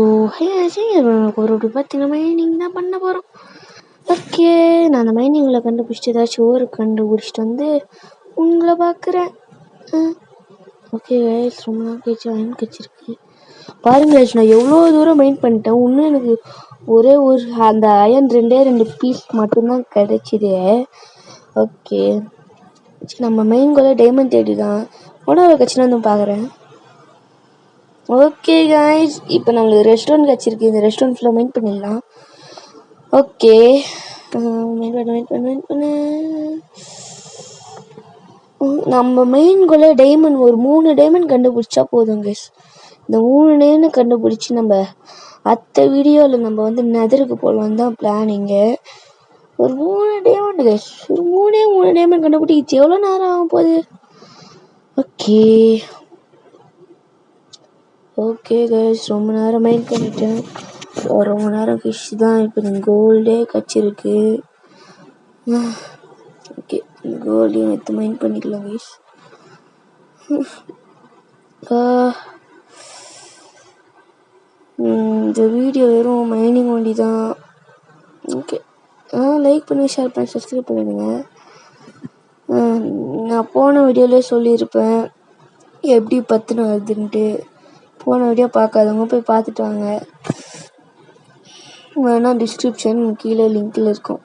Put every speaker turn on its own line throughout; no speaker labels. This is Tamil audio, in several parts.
ஓ ஒரு பார்த்தீங்கன்னா மைனிங் தான் பண்ண போகிறோம். ஓகே, நான் அந்த மைனிங்கில் கண்டுபிடிச்சிட்டு ஏதாச்சும் ஒரு கண்டுபிடிச்சிட்டு வந்து உங்களை பார்க்குறேன். ஓகே கைஸ், ரொம்ப நாள் கழிச்சு அயன் கிடச்சிருக்கு. பாருங்க கைஸ், நான் எவ்வளோ தூரம் மைண்ட் பண்ணிட்டேன். இன்னும் எனக்கு ஒரே ஒரு அந்த அயன் 2 பீஸ் மட்டும்தான் கிடைச்சிது. ஓகே, நம்ம மெயின் கோல டைமண்ட் தேடி தான் உணவு கட்சின்னு வந்து பார்க்குறேன். ஓகே கைஸ், இப்போ நம்மளுக்கு ரெஸ்டாரண்ட் கிடச்சிருக்கு. இந்த ரெஸ்டாரண்ட்டில் மெயின் பண்ணிடலாம். ஓகே, மெயின் பண்ண நம்ம மெயின் கோல டைமண்ட் ஒரு 3 டைமண்ட் கண்டுபிடிச்சா போதும் கைஸ். இந்த 3 டைமண்ட் கண்டுபிடிச்சி நம்ம அடுத்த வீடியோவில் நம்ம வந்து நெதருக்கு போகலான்னு தான் பிளானிங்கு. ஒரு 3 டைமண்ட் கைஸ், ஒரு 3 டைமண்ட் கண்டுபிடிச்சி எவ்வளோ நேரம் ஆகும் போகுது. ஓகே கைஸ், ரொம்ப நேரம் மைண்ட் பண்ணிட்டேன். ரொம்ப நேரம் ஃபிஷ் தான். இப்போ கோல்டே கச்சிருக்கு. ஓகே, கோல்டையும் எடுத்து மைண்ட் பண்ணிக்கலாம் கைஸ். இந்த வீடியோ வெறும் மைனிங் ஒண்டி தான். ஓகே, லைக் பண்ணி ஷேர் பண்ணி சப்ஸ்கிரைப் பண்ணிடுங்க. நான் போன வீடியோலேயே சொல்லியிருப்பேன் எப்படி 10 வருதுன்ட்டு. போன வீடியோ பார்க்காதவங்க போய் பார்த்துட்டு வாங்க. வேணா டிஸ்கிரிப்ஷன் கீழே லிங்க்கில் இருக்கும்.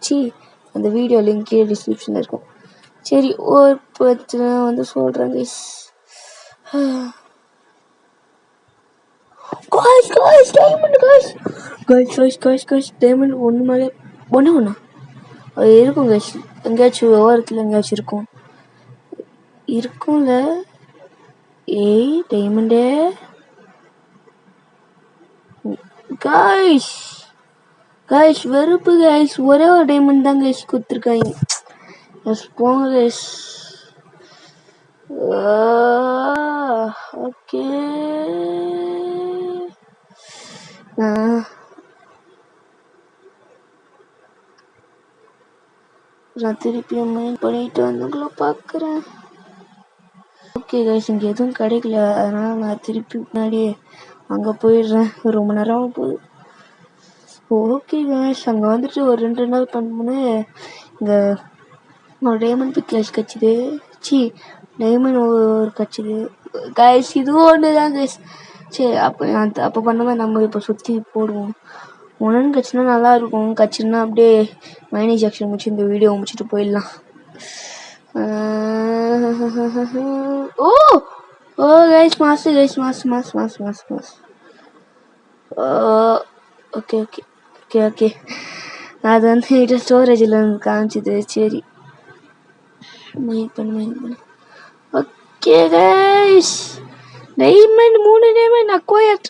அந்த வீடியோ லிங்க் கீழே டிஸ்கிரிப்ஷனில் இருக்கும். சரி, ஒரு 10 வந்து சொல்கிறேன் கைஸ். டைமண்ட் ஒன்று மேலே ஒன்று அது இருக்கும் கைஸ். எங்கேயாச்சும் ஓரத்தில் எங்கேயாச்சும் இருக்கும்ல. டைமண்டே கைஸ் வெறுப்பு கைஸ். ஒரே ஒரு டைமண்ட் தான் கைஸ் கொடுத்துருக்காங்க. போங்க கைஸ். ஓகே, நான் திருப்பியும் மெயின் பண்ணிட்டு வந்துங்கள பார்க்குறேன். ஓகே கைஸ், இங்கே எதுவும் கிடைக்கல. அதனால் நான் திருப்பி முன்னாடியே அங்கே போயிடுறேன். ரொம்ப நேரம் போகுது. ஓகே கைஸ், அங்கே வந்துட்டு ஒரு 2 நாள் பண்ணு. இங்கே ஒரு டைமண்ட் பிக்லஸ் கட்சிது. டைமண்ட் ஒரு கட்சிது கைஸ். இதுவும் ஒன்று தான் கைஸ். சரி, அப்போ பண்ணாம நம்ம இப்போ சுற்றி போடுவோம். ஒன்றுன்னு கட்சினா நல்லாயிருக்கும். கட்சின்னா அப்படியே மைனேஜ் ஆக்ஷன் முடிச்சு இந்த வீடியோ முடிச்சுட்டு போயிடலாம். ஓ கைஸ், மாசு கைஸ், மாசு. ஓகே ஓகே ஓகே ஓகே அது வந்து என்கிட்ட ஸ்டோரேஜில் காமிச்சிது. சரி, மைண்ட் பண்ணு. Okay guys, diamond 3 diamond acquired.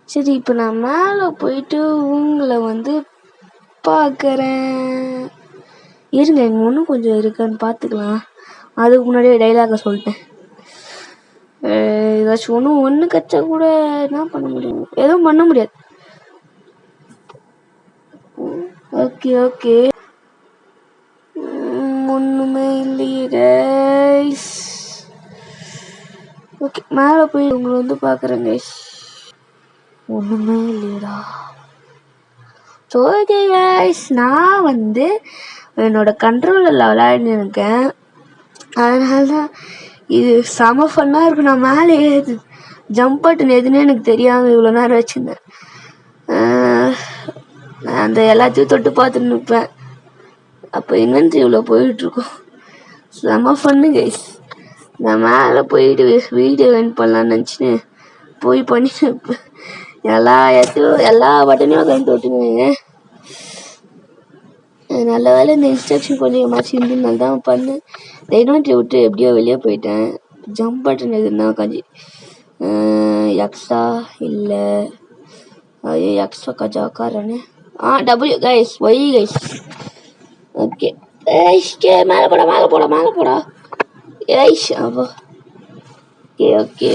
சரி, இப்போ நான் மேலே போயிட்டு உங்களை வந்து பார்க்குறேன். இருங்க, இங்கே ஒன்றும் கொஞ்சம் இருக்கான்னு பார்த்துக்கலாம். அதுக்கு முன்னாடியே டைலாக சொல்லிட்டேன். ஏதாச்சும் ஒன்று கச்சா கூட என்ன பண்ண முடியும்? எதுவும் பண்ண முடியாது. ஓகே ஒன்றுமே இல்லையே கைஸ். ஓகே, மேலே போய் உங்களை வந்து பார்க்குறேன் கைஸ். ஒன்றுமே இல்லையடா. ஓகே கைஸ், நான் வந்து என்னோட கண்ட்ரோலில் விளையாடின்னு இருக்கேன். அதனால தான் இது செம ஃபன்னாக இருக்கும். நான் மேலே ஜம்ப் பட்டன் எதுன்னு எனக்கு தெரியாமல் இவ்வளோ நேரம் வச்சுருந்தேன். நான் அந்த எல்லாத்தையும் தொட்டு பார்த்துட்டு நிற்பேன். அப்போ இன்வென்ட்ரி இவ்வளோ போயிட்டுருக்கோம். செம ஃபன்னு கைஸ். நான் மேலே போயிட்டு வீடியோ வெண்ட் பண்ணலான்னு நினச்சின்னு போய் பண்ணிட்டு எல்லா பட்டனையும் கை தொட்டுங்க. நல்ல வேலை இந்த இன்ஸ்ட்ரக்ஷன் கொஞ்சம் மாற்றி இருந்ததுனால தான் பண்ணு. டைனோட்ரி விட்டு எப்படியோ வெளியே போயிட்டேன். ஜம்ப் பட்டன் எதுனா கொஞ்சம் எக்ஸ்ட்ரா இல்லை. எக்ஸ்ட்ரா கொஞ்சம் உட்காரன்னு W guys, Y guys. Okay மேலே போடா ஏய்ஷ். அப்போ ஓகே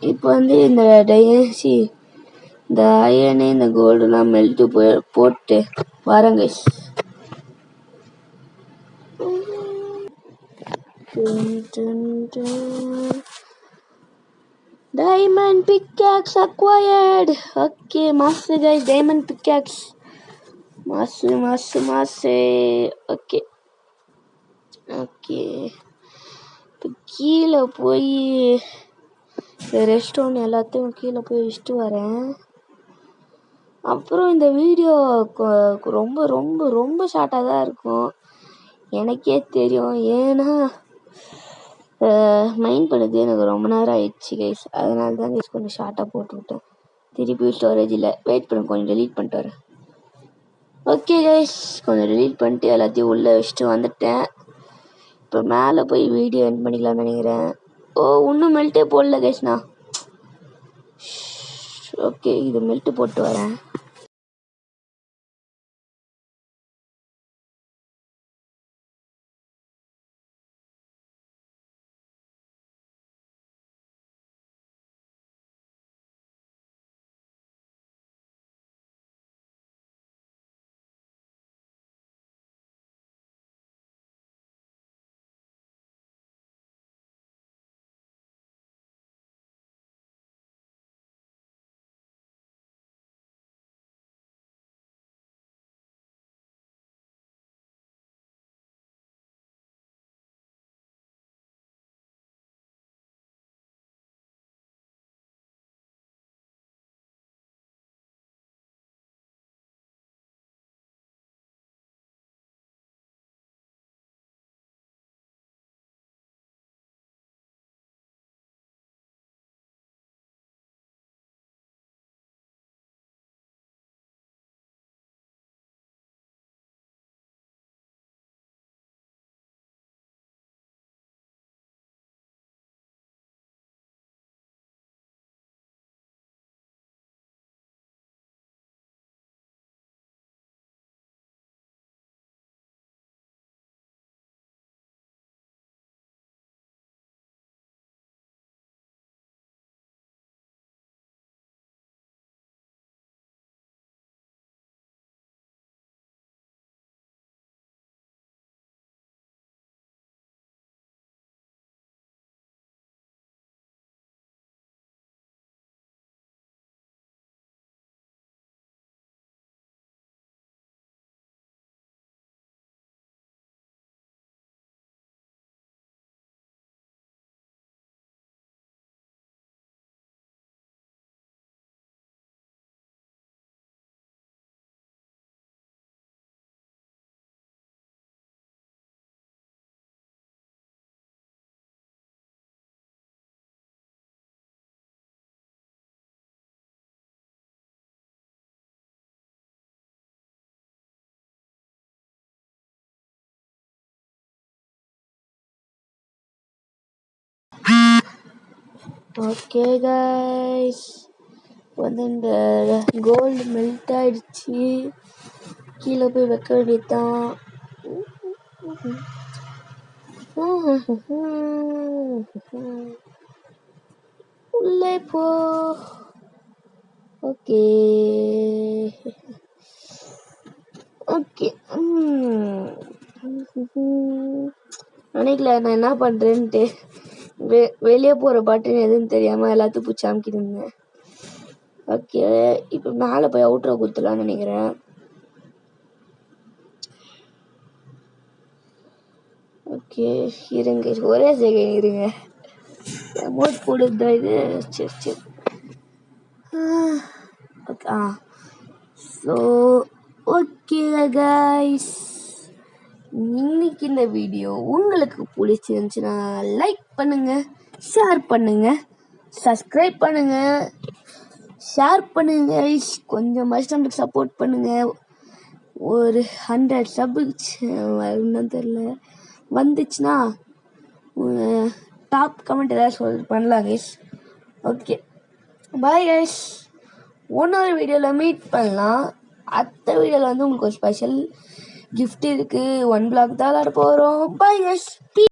இப்போ வந்து இந்த இந்த அயனு இந்த கோல்டுலாம் மெல்ட்டு போட்டு வரேங்க. Diamond pickaxe acquired. Okay, master guys, diamond pickaxe. Master. Okay. இப்போ கீழே போய் ரெஸ்ட் ஒன்று எல்லாத்தையும் கீழே போய் வச்சுட்டு வரேன். அப்புறம் இந்த வீடியோ ரொம்ப ரொம்ப ரொம்ப ஷார்ட்டாக தான் இருக்கும், எனக்கே தெரியும். ஏன்னா மைண்ட் பண்ணுறது எனக்கு ரொம்ப நேரம் ஆயிடுச்சு கைஸ். அதனால தான் கைஸ் கொஞ்சம் ஷார்ட்டாக போட்டுவிட்டேன். திருப்பி ஸ்டோரேஜ் இல்லை, வெயிட் பண்ண கொஞ்சம் டெலீட் பண்ணிட்டு வரேன். ஓகே கைஸ், கொஞ்சம் டெலீட் பண்ணிட்டு எல்லாத்தையும் உள்ளே வச்சுட்டு வந்துட்டேன். இப்போ மேலே போய் வீடியோ எண்ட் பண்ணிக்கலாம்னு நினைக்கிறேன். இன்னும் மெல்ட்டே போடல கைஸ்ண்ணா. ஓகே, இது மெல்ட்டு போட்டு வரேன். ஓகே கைஸ், வந்து இந்த கோல்டு மெல்ட் ஆயிடுச்சு. கீழே போய் வைக்க வேண்டியதுதான். உள்ளே போ. ஓகே நினைக்கல நான் என்ன பண்றேன்ட்டு. வெளியே போற பட்டன் எதுன்னு தெரியாம எல்லாத்தையும் பூச்சி அமுக்கிட்டு இருந்தேன். ஓகே, இப்போ மேலே போய் அவுட்ரோ குத்துலான்னு நினைக்கிறேன். ஓகே இருங்க, ஒரே செகண்ட் இருங்க. அமௌண்ட் போடுதா இது? சரி ஓகே. ஸோ ஓகே கைஸ், இன்னைக்கு இந்த வீடியோ உங்களுக்கு பிடிச்சிருந்துச்சுன்னா லைக் பண்ணுங்க, ஷேர் பண்ணுங்க, சப்ஸ்கிரைப் பண்ணுங்க, ஷேர் பண்ணுங்க கைஸ். கொஞ்சம் நம்மளுக்கு சப்போர்ட் பண்ணுங்க. ஒரு 100 சப்ஸ்கிரைப்ஸ் வரும்னு தெரியல, வந்துச்சுன்னா டாப் கமெண்ட் ஏதாவது பண்ணலாம் கைஸ். ஓகே பாய் கைஸ், இன்னொரு வீடியோவில் மீட் பண்ணலாம். அடுத்த வீடியோவில் வந்து உங்களுக்கு ஒரு ஸ்பெஷல் கிஃப்ட் இருக்குது. 1 பிளாக் தான் விளாட போகிறோம். Bye guys.